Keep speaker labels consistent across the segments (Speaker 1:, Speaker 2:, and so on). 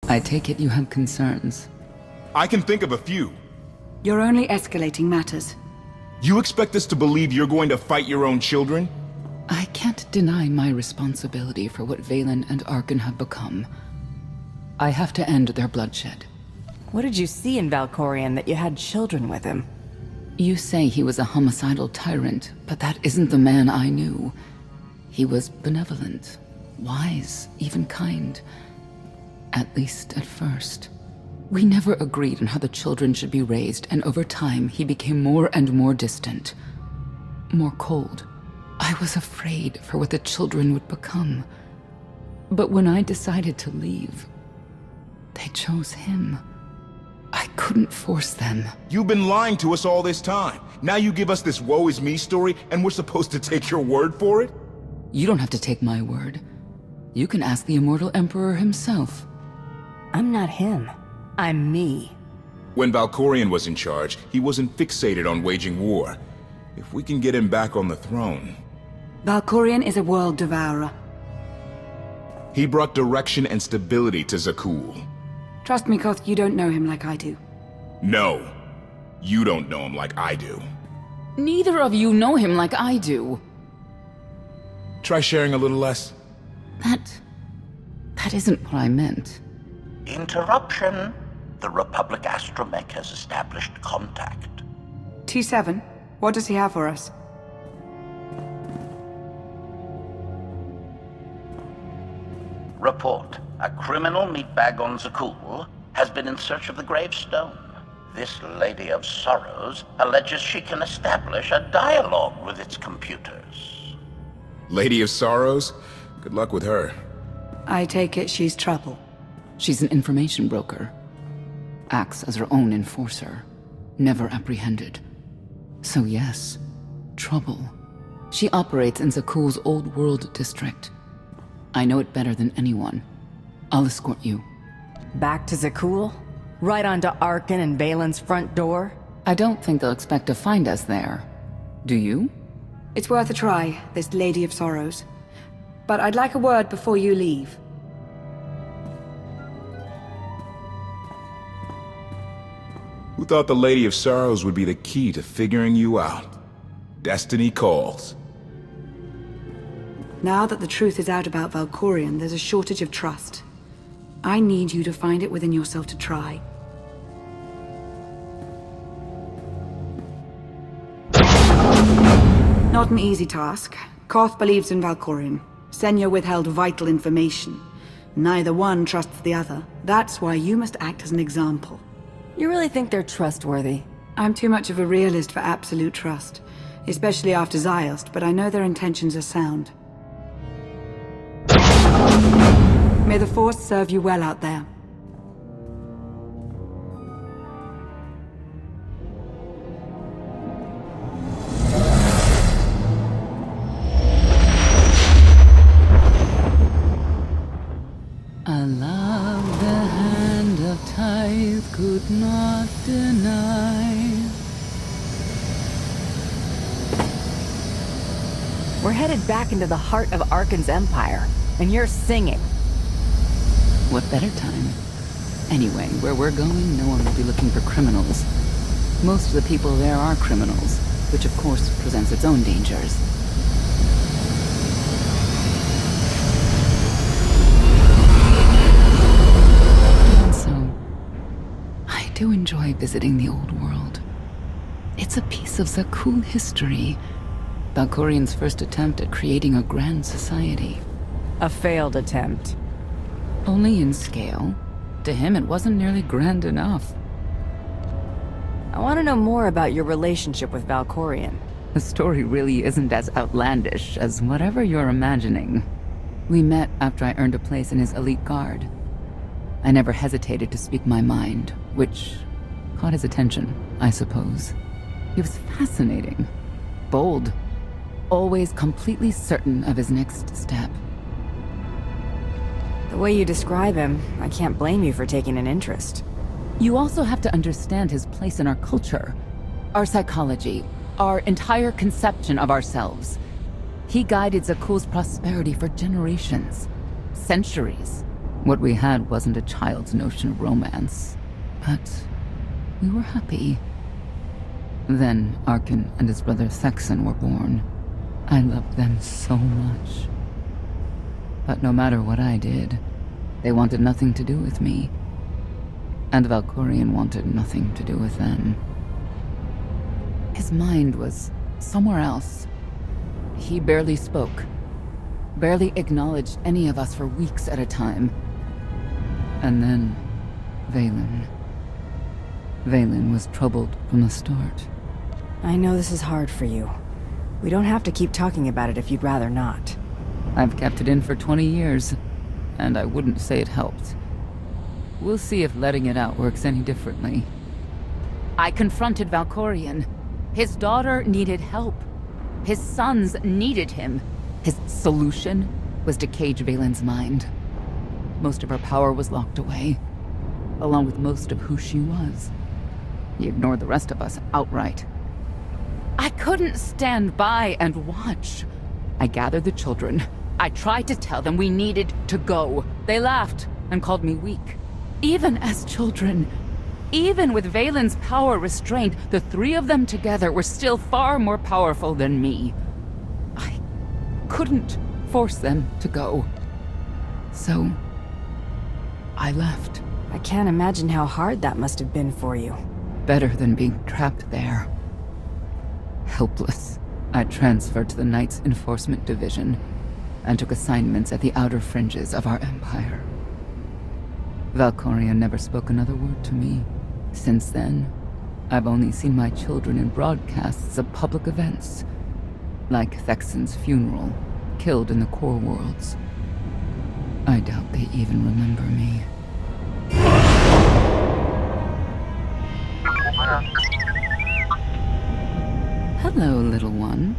Speaker 1: I take it you have concerns.
Speaker 2: I can think of a few.
Speaker 3: You're only escalating matters.
Speaker 2: You expect us to believe you're going to fight your own children?
Speaker 1: I can't deny my responsibility for what Valen and Arkan have become. I have to end their bloodshed.
Speaker 4: What did you see in Valkorion that you had children with him?
Speaker 1: You say he was a homicidal tyrant, but that isn't the man I knew. He was benevolent, wise, even kind. At least at first. We never agreed on how the children should be raised, and over time he became more and more distant. More cold. I was afraid for what the children would become. But when I decided to leave, they chose him. I couldn't force them.
Speaker 2: You've been lying to us all this time. Now you give us this woe is me story, and we're supposed to take your word for it?
Speaker 1: You don't have to take my word. You can ask the Immortal Emperor himself.
Speaker 4: I'm not him. I'm me.
Speaker 2: When Valkorion was in charge, he wasn't fixated on waging war. If we can get him back on the throne...
Speaker 3: Valkorion is a world devourer.
Speaker 2: He brought direction and stability to Zakuul.
Speaker 3: Trust me, Koth, you don't know him like I do.
Speaker 2: No. You don't know him like I do.
Speaker 1: Neither of you know him like I do.
Speaker 2: Try sharing a little less.
Speaker 1: That isn't what I meant.
Speaker 5: Interruption. The Republic astromech has established contact.
Speaker 3: T7, what does he have for us?
Speaker 5: Report. A criminal meatbag on Zakuul has been in search of the Gravestone. This Lady of Sorrows alleges she can establish a dialogue with its computers.
Speaker 2: Lady of Sorrows? Good luck with her.
Speaker 3: I take it she's trouble.
Speaker 1: She's an information broker. Acts as her own enforcer. Never apprehended. So yes, trouble. She operates in Zakuul's Old World district. I know it better than anyone. I'll escort you.
Speaker 4: Back to Zakuul? Right onto Arkan and Valen's front door?
Speaker 1: I don't think they'll expect to find us there. Do you?
Speaker 3: It's worth a try, this Lady of Sorrows. But I'd like a word before you leave.
Speaker 2: Who thought the Lady of Sorrows would be the key to figuring you out? Destiny calls.
Speaker 3: Now that the truth is out about Valkorion, there's a shortage of trust. I need you to find it within yourself to try. Not an easy task. Koth believes in Valkorion. Senya withheld vital information. Neither one trusts the other. That's why you must act as an example.
Speaker 4: You really think they're trustworthy?
Speaker 3: I'm too much of a realist for absolute trust. Especially after Ziost, but I know their intentions are sound. May the Force serve you well out there.
Speaker 1: I love the hand of tithe could not deny.
Speaker 4: We're headed back into the heart of Arkan's empire, and you're singing.
Speaker 1: What better time? Anyway, where we're going, no one will be looking for criminals. Most of the people there are criminals, which of course presents its own dangers. And so, I do enjoy visiting the old world. It's a piece of Zakuul history. Valkorion's first attempt at creating a grand society.
Speaker 4: A failed attempt.
Speaker 1: Only in scale. To him, it wasn't nearly grand enough.
Speaker 4: I want to know more about your relationship with Valkorion.
Speaker 1: The story really isn't as outlandish as whatever you're imagining. We met after I earned a place in his elite guard. I never hesitated to speak my mind, which caught his attention, I suppose. He was fascinating. Bold. Always completely certain of his next step.
Speaker 4: The way you describe him, I can't blame you for taking an interest.
Speaker 1: You also have to understand his place in our culture, our psychology, our entire conception of ourselves. He guided Zakuul's prosperity for generations, centuries. What we had wasn't a child's notion of romance, but we were happy. Then Arkan and his brother Thexan were born. I loved them so much. But no matter what I did, they wanted nothing to do with me. And Valkorion wanted nothing to do with them. His mind was somewhere else. He barely spoke, barely acknowledged any of us for weeks at a time. And then, Vaylin was troubled from the start.
Speaker 4: I know this is hard for you. We don't have to keep talking about it if you'd rather not.
Speaker 1: I've kept it in for 20 years, and I wouldn't say it helped. We'll see if letting it out works any differently. I confronted Valkorion. His daughter needed help. His sons needed him. His solution was to cage Vaylin's mind. Most of her power was locked away, along with most of who she was. He ignored the rest of us outright. I couldn't stand by and watch. I gathered the children. I tried to tell them we needed to go. They laughed and called me weak. Even as children, even with Vaylin's power restrained, the three of them together were still far more powerful than me. I couldn't force them to go. So, I left.
Speaker 4: I can't imagine how hard that must have been for you.
Speaker 1: Better than being trapped there. Helpless, I transferred to the Knights Enforcement Division and took assignments at the outer fringes of our empire. Valkorion never spoke another word to me. Since then, I've only seen my children in broadcasts of public events, like Thexan's funeral, killed in the core worlds. I doubt they even remember me. Hello, little one.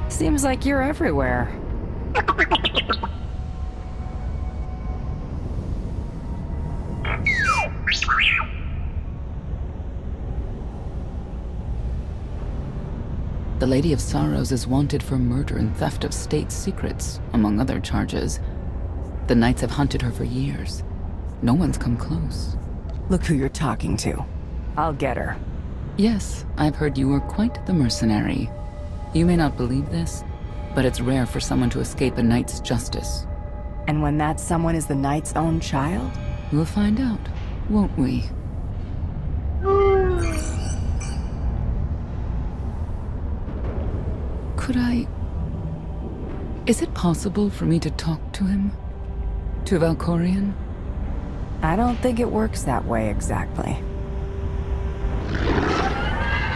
Speaker 4: Seems like you're everywhere.
Speaker 1: The Lady of Sorrows is wanted for murder and theft of state secrets, among other charges. The Knights have hunted her for years. No one's come close.
Speaker 4: Look who you're talking to. I'll get her.
Speaker 1: Yes, I've heard you were quite the mercenary. You may not believe this, but it's rare for someone to escape a knight's justice.
Speaker 4: And when that someone is the knight's own child?
Speaker 1: We'll find out, won't we? Could I... Is it possible for me to talk to him? To Valkorion?
Speaker 4: I don't think it works that way exactly.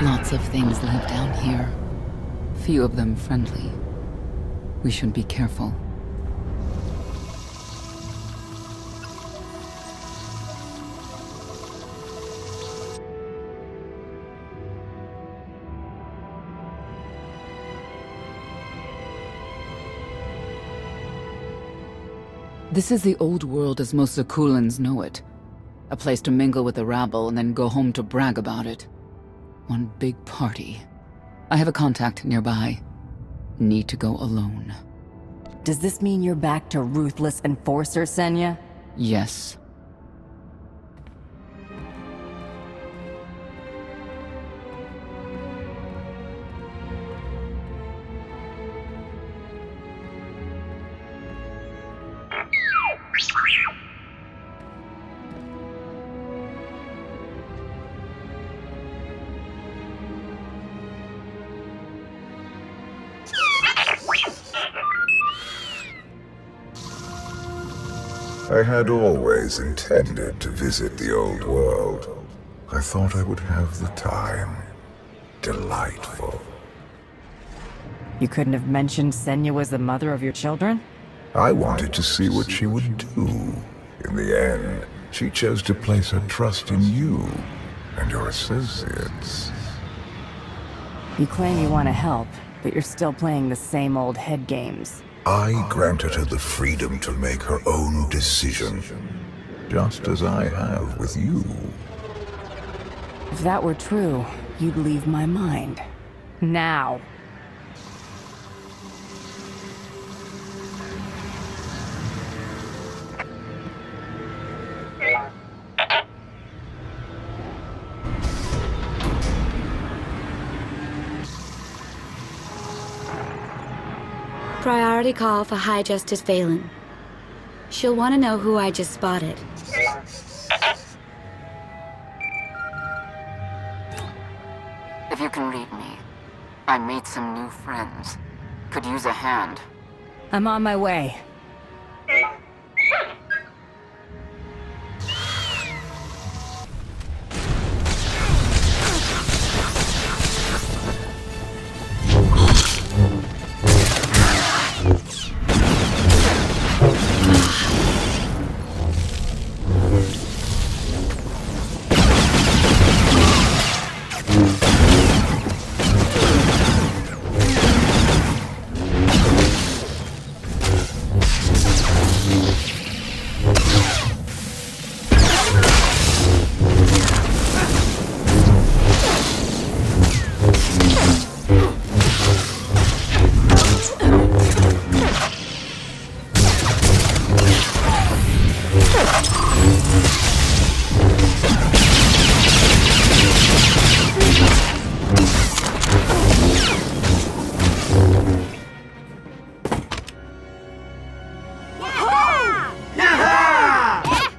Speaker 1: Lots of things live down here. Few of them friendly. We should be careful. This is the old world as most Zakuulans know it. A place to mingle with the rabble and then go home to brag about it. One big party. I have a contact nearby. Need to go alone.
Speaker 4: Does this mean you're back to ruthless enforcer, Senya?
Speaker 1: Yes.
Speaker 6: I had always intended to visit the old world. I thought I would have the time. Delightful.
Speaker 4: You couldn't have mentioned Senya was the mother of your children?
Speaker 6: I wanted to see what she would do. In the end, she chose to place her trust in you and your associates.
Speaker 4: You claim you want to help, but you're still playing the same old head games.
Speaker 6: I granted her the freedom to make her own decision, just as I have with you.
Speaker 4: If that were true, you'd leave my mind. Now.
Speaker 7: Priority call for High Justice Phelan. She'll want to know who I just spotted.
Speaker 1: If you can read me, I made some new friends. Could use a hand.
Speaker 4: I'm on my way.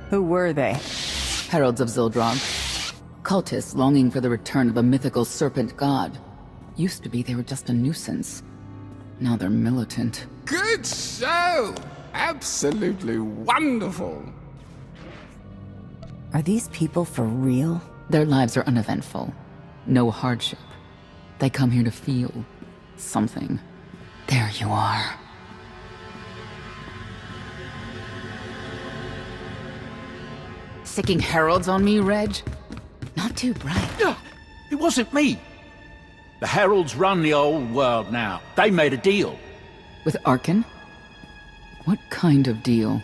Speaker 4: Who were they?
Speaker 1: Heralds of Zildrog. Cultists longing for the return of a mythical serpent god. Used to be they were just a nuisance. Now they're militant.
Speaker 8: Good show! Absolutely wonderful!
Speaker 4: Are these people for real?
Speaker 1: Their lives are uneventful. No hardship. They come here to feel something. There you are. Sicking heralds on me, Reg? Not too bright.
Speaker 9: It wasn't me. The Heralds run the old world now. They made a deal.
Speaker 1: With Arkan? What kind of deal?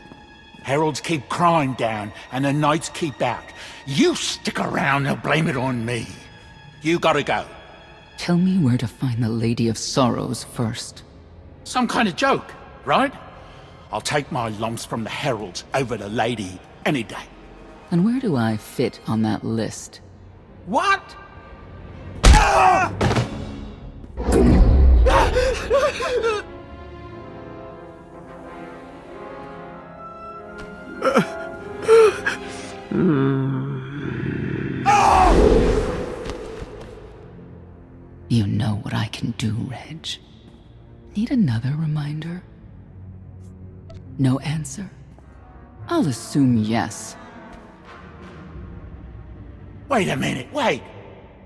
Speaker 9: Heralds keep crime down, and the Knights keep out. You stick around, they'll blame it on me. You gotta go.
Speaker 1: Tell me where to find the Lady of Sorrows first.
Speaker 9: Some kind of joke, right? I'll take my lumps from the Heralds over the Lady any day.
Speaker 1: And where do I fit on that list?
Speaker 9: What?
Speaker 1: You know what I can do, Reg. Need another reminder? No answer? I'll assume yes.
Speaker 9: Wait a minute, wait.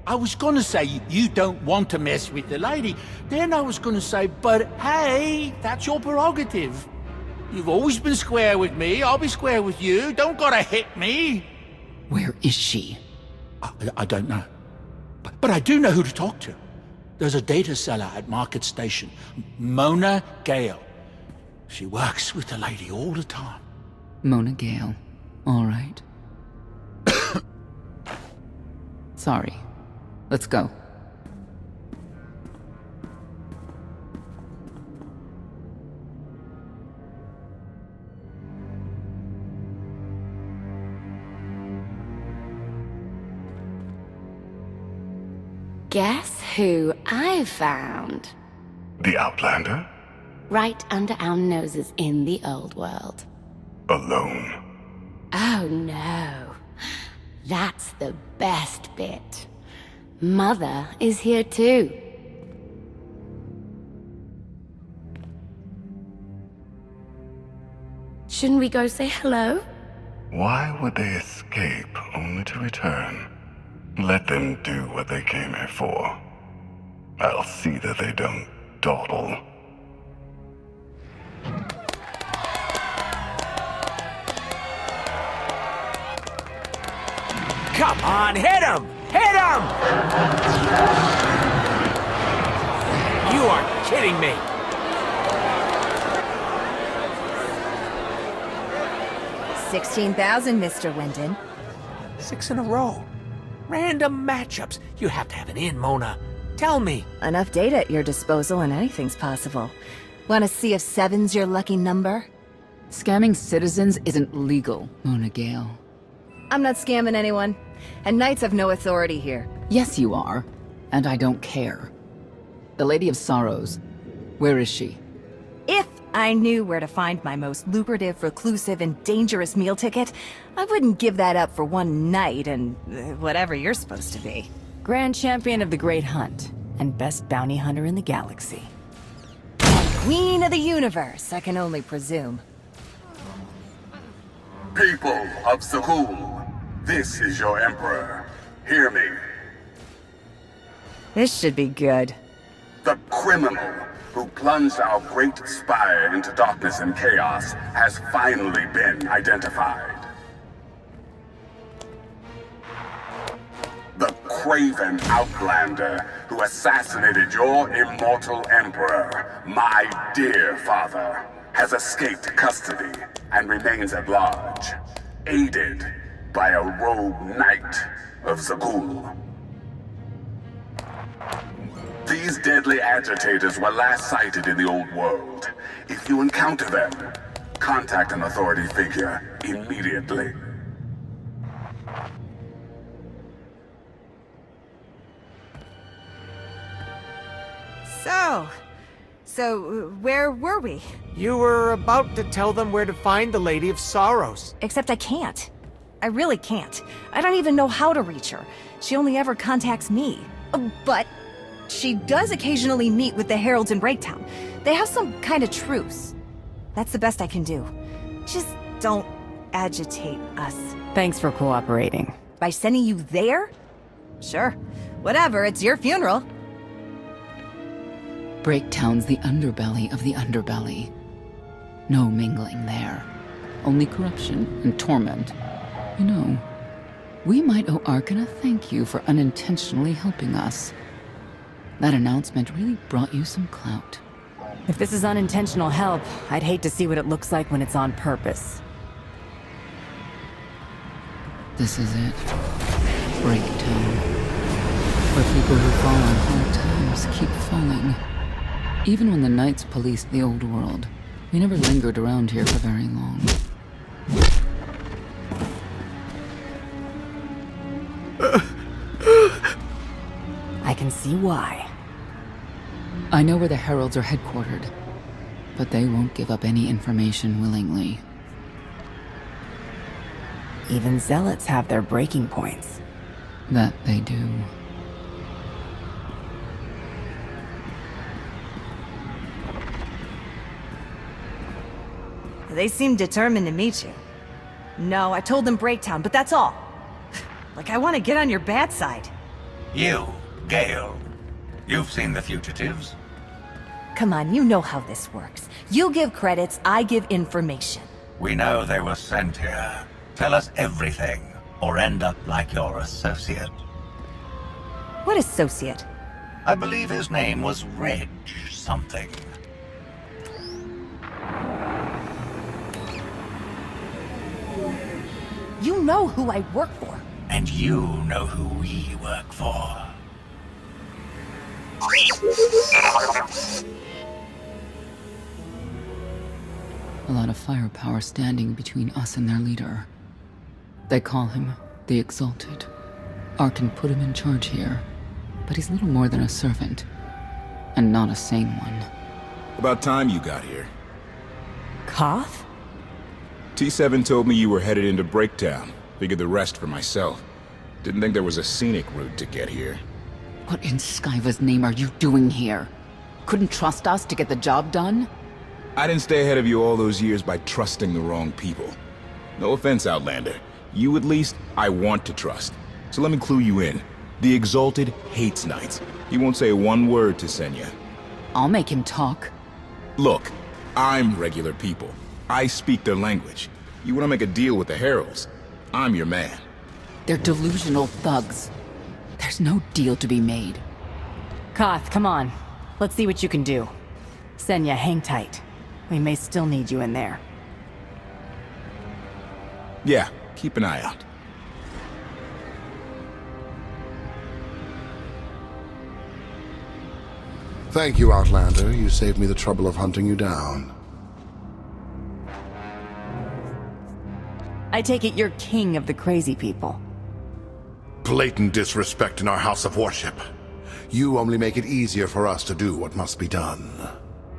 Speaker 9: I was gonna say you don't want to mess with the lady. Then I was gonna say, but hey, that's your prerogative. You've always been square with me, I'll be square with you. Don't gotta hit me.
Speaker 1: Where is she?
Speaker 9: I don't know. But I do know who to talk to. There's a data seller at Market Station, Mona Gale. She works with the lady all the time.
Speaker 1: Mona Gale. All right. Sorry. Let's go.
Speaker 7: Guess who I found?
Speaker 6: The Outlander?
Speaker 7: Right under our noses in the old world.
Speaker 6: Alone.
Speaker 7: Oh no. That's the best bit. Mother is here too. Shouldn't we go say hello?
Speaker 6: Why would they escape only to return? Let them do what they came here for. I'll see that they don't dawdle.
Speaker 10: Come on, hit him! Hit him! You are kidding me!
Speaker 11: $16,000, Mr. Wyndon.
Speaker 10: 6 in a row. Random matchups. You have to have an in, Mona. Tell me.
Speaker 4: Enough data at your disposal and anything's possible. Want to see if 7's your lucky number?
Speaker 1: Scamming citizens isn't legal, Mona Gale.
Speaker 4: I'm not scamming anyone. And Knights have no authority here.
Speaker 1: Yes, you are. And I don't care. The Lady of Sorrows. Where is she?
Speaker 4: If I knew where to find my most lucrative, reclusive, and dangerous meal ticket, I wouldn't give that up for one night and whatever you're supposed to be. Grand Champion of the Great Hunt, and best bounty hunter in the galaxy. And Queen of the Universe, I can only presume.
Speaker 6: People of Zakuul, this is your Emperor. Hear me.
Speaker 4: This should be good.
Speaker 6: The criminal who plunged our great spire into darkness and chaos has finally been identified. The craven outlander who assassinated your immortal Emperor, my dear father, has escaped custody and remains at large, aided by a rogue knight of Zakuul. These deadly agitators were last sighted in the old world. If you encounter them, contact an authority figure immediately.
Speaker 4: So where were we?
Speaker 10: You were about to tell them where to find the Lady of Sorrows.
Speaker 4: Except I can't. I really can't. I don't even know how to reach her. She only ever contacts me. But she does occasionally meet with the Heralds in Breaktown. They have some kind of truce. That's the best I can do. Just don't agitate us. Thanks for cooperating. By sending you there? Sure. Whatever, it's your funeral.
Speaker 1: Breaktown's the underbelly of the underbelly. No mingling there. Only corruption and torment. You know, we might owe Arkan a thank you for unintentionally helping us. That announcement really brought you some clout.
Speaker 4: If this is unintentional help, I'd hate to see what it looks like when it's on purpose.
Speaker 1: This is it. Breaktown. Where people who fall on hard times keep falling. Even when the Knights policed the old world, we never lingered around here for very long.
Speaker 4: I can see why.
Speaker 1: I know where the Heralds are headquartered, but they won't give up any information willingly.
Speaker 4: Even Zealots have their breaking points.
Speaker 1: That they do.
Speaker 4: They seem determined to meet you. No, I told them Breaktown, but that's all. Like I want to get on your bad side.
Speaker 11: You, Gale. You've seen the fugitives.
Speaker 4: Come on, you know how this works. You give credits, I give information.
Speaker 11: We know they were sent here. Tell us everything, or end up like your associate.
Speaker 4: What associate?
Speaker 11: I believe his name was Reg something.
Speaker 4: You know who I work for.
Speaker 11: And you know who we work for.
Speaker 1: A lot of firepower standing between us and their leader. They call him the Exalted. Arkan put him in charge here, but he's little more than a servant, and not a sane one.
Speaker 2: About time you got here.
Speaker 4: Koth?
Speaker 2: T7 told me you were headed into Breaktown. Figured the rest for myself. Didn't think there was a scenic route to get here.
Speaker 1: What in Skyva's name are you doing here? Couldn't trust us to get the job done?
Speaker 2: I didn't stay ahead of you all those years by trusting the wrong people. No offense, Outlander. You at least, I want to trust. So let me clue you in. The Exalted hates Knights. He won't say one word to Senya.
Speaker 1: I'll make him talk.
Speaker 2: Look, I'm regular people. I speak their language. You want to make a deal with the Heralds? I'm your man.
Speaker 1: They're delusional thugs. There's no deal to be made.
Speaker 4: Koth, come on. Let's see what you can do. Senya, hang tight. We may still need you in there.
Speaker 2: Yeah, keep an eye out.
Speaker 12: Thank you, Outlander. You saved me the trouble of hunting you down.
Speaker 4: I take it you're king of the crazy people.
Speaker 12: Blatant disrespect in our house of worship. You only make it easier for us to do what must be done.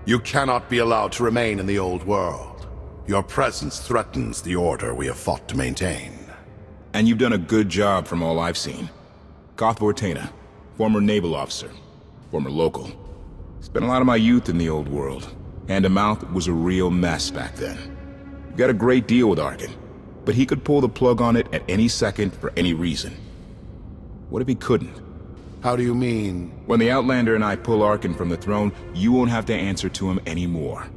Speaker 12: You cannot be allowed to remain in the old world. Your presence threatens the order we have fought to maintain.
Speaker 2: And you've done a good job from all I've seen. Vortena, former naval officer, former local. Spent a lot of my youth in the old world. Hand-to-mouth was a real mess back then. You got a great deal with Arkan, but he could pull the plug on it at any second for any reason. What if he couldn't?
Speaker 12: How do you mean?
Speaker 2: When the Outlander and I pull Arkan from the throne, you won't have to answer to him anymore.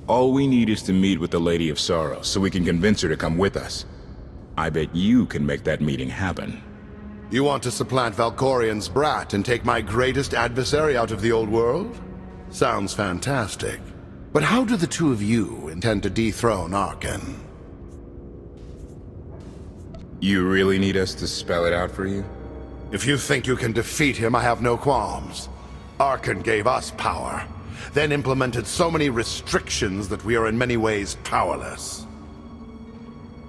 Speaker 2: All we need is to meet with the Lady of Sorrows so we can convince her to come with us. I bet you can make that meeting happen.
Speaker 12: You want to supplant Valkorian's brat and take my greatest adversary out of the old world? Sounds fantastic. But how do the two of you intend to dethrone Arkan?
Speaker 2: You really need us to spell it out for you?
Speaker 12: If you think you can defeat him, I have no qualms. Arkan gave us power, then implemented so many restrictions that we are in many ways powerless.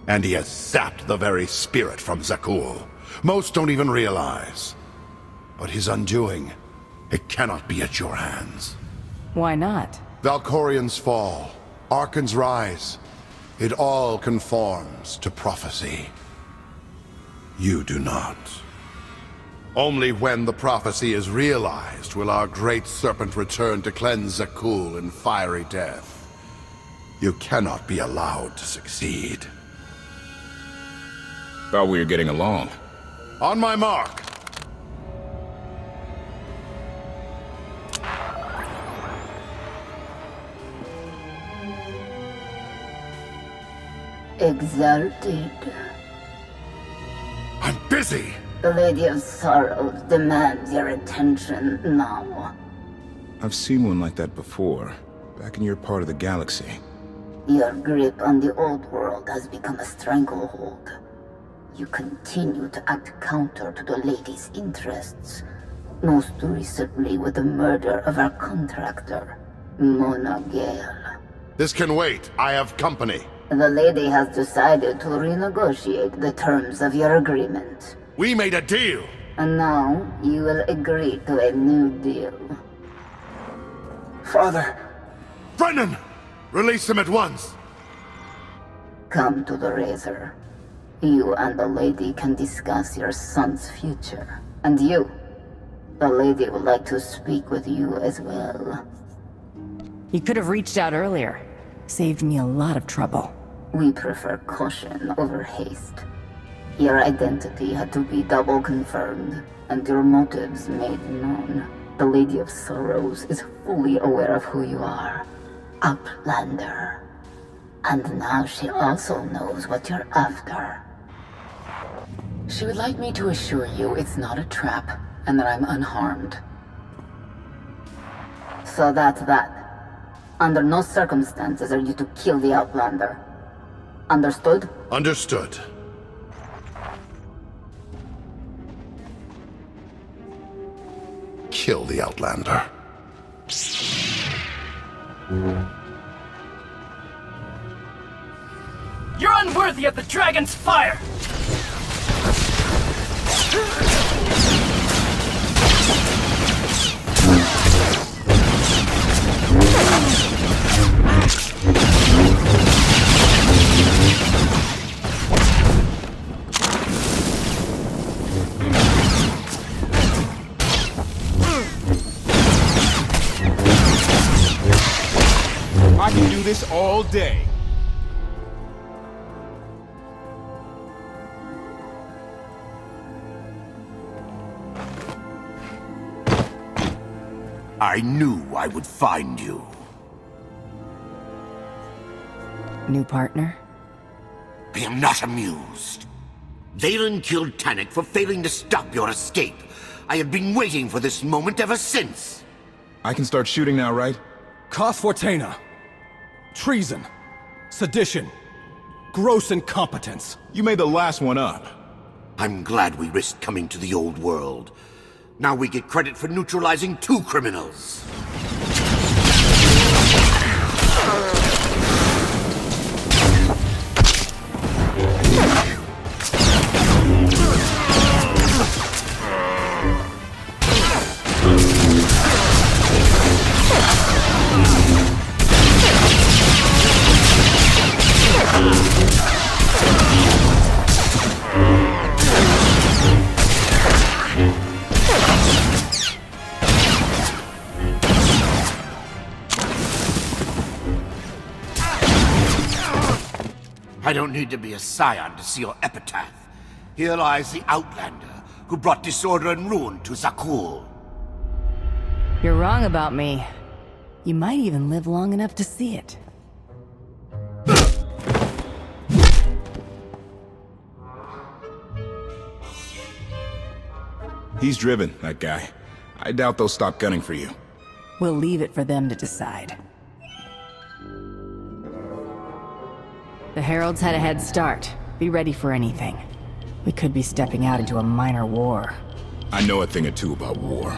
Speaker 12: And he has sapped the very spirit from Zakuul. Most don't even realize. But his undoing, it cannot be at your hands.
Speaker 4: Why not?
Speaker 12: Valkorian's fall, Arkan's rise, it all conforms to prophecy. You do not. Only when the prophecy is realized will our great serpent return to cleanse Zakuul in fiery death. You cannot be allowed to succeed.
Speaker 2: Thought we were getting along.
Speaker 12: On my mark!
Speaker 13: Exalted.
Speaker 12: I'm busy!
Speaker 13: The Lady of Sorrows demands your attention now.
Speaker 2: I've seen one like that before, back in your part of the galaxy.
Speaker 13: Your grip on the old world has become a stranglehold. You continue to act counter to the Lady's interests, most recently with the murder of our contractor, Mona Gale.
Speaker 12: This can wait. I have company.
Speaker 13: The Lady has decided to renegotiate the terms of your agreement.
Speaker 12: We made a deal!
Speaker 13: And now, you will agree to a new deal.
Speaker 12: Father! Brennan! Release him at once!
Speaker 13: Come to the Razor. You and the Lady can discuss your son's future. And you, the Lady would like to speak with you as well.
Speaker 4: You could have reached out earlier. Saved me a lot of trouble.
Speaker 13: We prefer caution over haste. Your identity had to be double confirmed, and your motives made known. The Lady of Sorrows is fully aware of who you are. Outlander. And now she also knows what you're after.
Speaker 1: She would like me to assure you it's not a trap, and that I'm unharmed.
Speaker 13: So that's that. Under no circumstances are you to kill the Outlander. Understood?
Speaker 12: Understood. Kill the Outlander.
Speaker 14: You're unworthy of the dragon's fire!
Speaker 2: I can do this all day.
Speaker 15: I knew I would find you.
Speaker 4: New partner?
Speaker 15: I am not amused. Valen killed Tannic for failing to stop your escape. I have been waiting for this moment ever since.
Speaker 2: I can start shooting now, right?
Speaker 16: Fortena. Treason. Sedition. Gross incompetence.
Speaker 2: You made the last one up.
Speaker 15: I'm glad we risked coming to the old world. Now we get credit for neutralizing 2 criminals. I don't need to be a scion to see your epitaph. Here lies the Outlander, who brought disorder and ruin to Zakuul.
Speaker 4: You're wrong about me. You might even live long enough to see it.
Speaker 2: He's driven, that guy. I doubt they'll stop gunning for you.
Speaker 4: We'll leave it for them to decide. The Heralds had a head start. Be ready for anything. We could be stepping out into a minor war.
Speaker 2: I know a thing or two about war.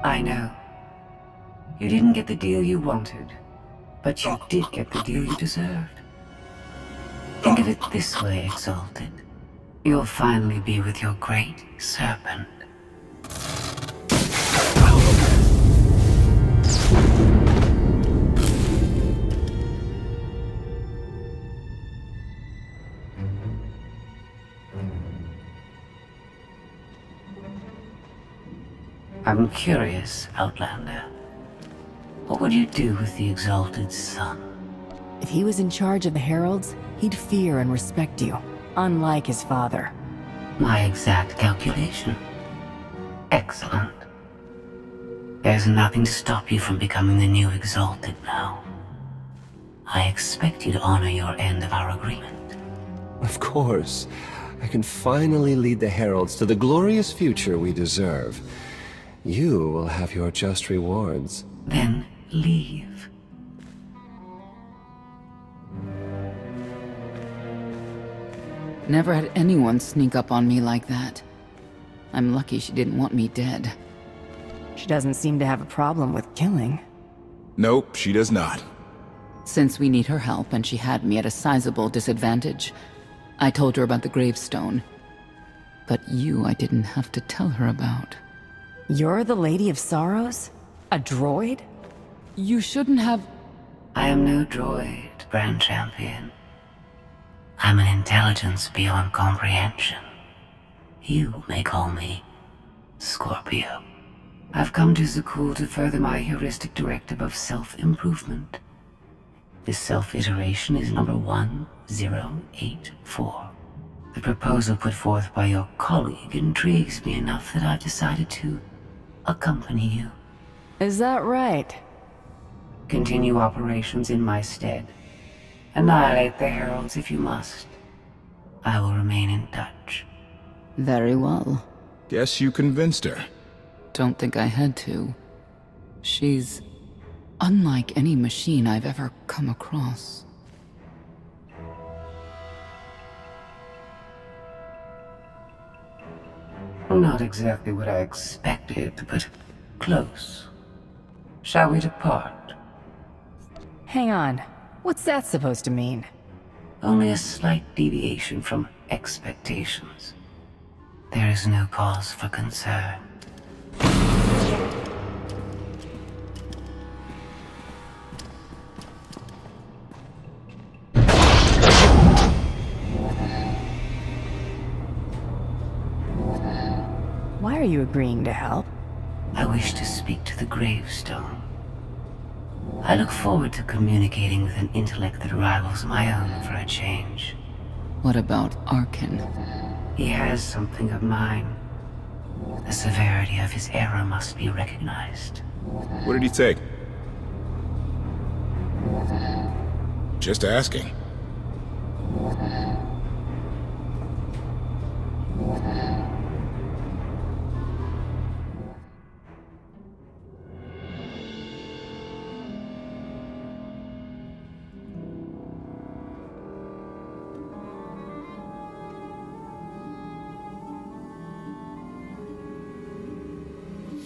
Speaker 17: I know. You didn't get the deal you wanted, but you did get the deal you deserved. Think of it this way, Exalted. You'll finally be with your great serpent. I'm curious, Outlander. What would you do with the Exalted Son?
Speaker 4: If he was in charge of the Heralds, he'd fear and respect you, unlike his father.
Speaker 17: My exact calculation. Excellent. There's nothing to stop you from becoming the new Exalted now. I expect you to honor your end of our agreement.
Speaker 18: Of course. I can finally lead the Heralds to the glorious future we deserve. You will have your just rewards.
Speaker 17: Then leave.
Speaker 1: Never had anyone sneak up on me like that. I'm lucky she didn't want me dead.
Speaker 4: She doesn't seem to have a problem with killing.
Speaker 2: Nope, she does not.
Speaker 1: Since we need her help and she had me at a sizable disadvantage, I told her about the Gravestone. But you I didn't have to tell her about.
Speaker 4: You're the Lady of Sorrows? A droid?
Speaker 1: You shouldn't have...
Speaker 17: I am no droid, Grand Champion. I'm an intelligence beyond comprehension. You may call me Scorpio. I've come to Zakuul to further my heuristic directive of self-improvement. This self-iteration is number 1084. The proposal put forth by your colleague intrigues me enough that I've decided to accompany you.
Speaker 4: Is that right?
Speaker 17: Continue operations in my stead. Annihilate the Heralds if you must. I will remain in touch.
Speaker 1: Very well.
Speaker 2: Guess you convinced her.
Speaker 1: Don't think I had to. She's unlike any machine I've ever come across.
Speaker 17: Not exactly what I expected, but close. Shall we depart?
Speaker 4: Hang on. What's that supposed to mean?
Speaker 17: Only a slight deviation from expectations. There is no cause for concern.
Speaker 4: Why are you agreeing to help?
Speaker 17: I wish to speak to the Gravestone. I look forward to communicating with an intellect that rivals my own for a change.
Speaker 1: What about Arkan?
Speaker 17: He has something of mine. The severity of his error must be recognized.
Speaker 2: What did he take? Just asking.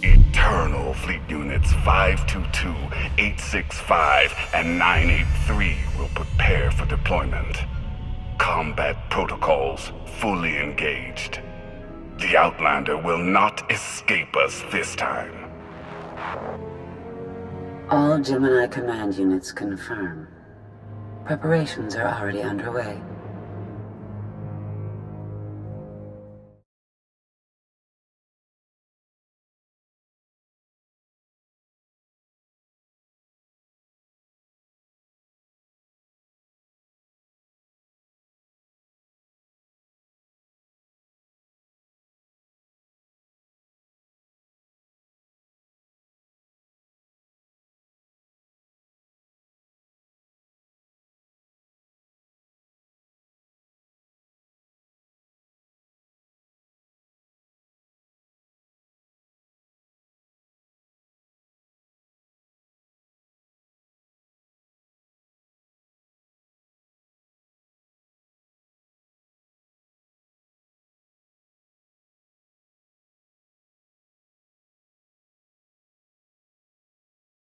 Speaker 6: Eternal Fleet Units 522, 865, and 983 will prepare for deployment. Combat protocols fully engaged. The Outlander will not escape us this time.
Speaker 13: All Gemini command units confirm. Preparations are already underway.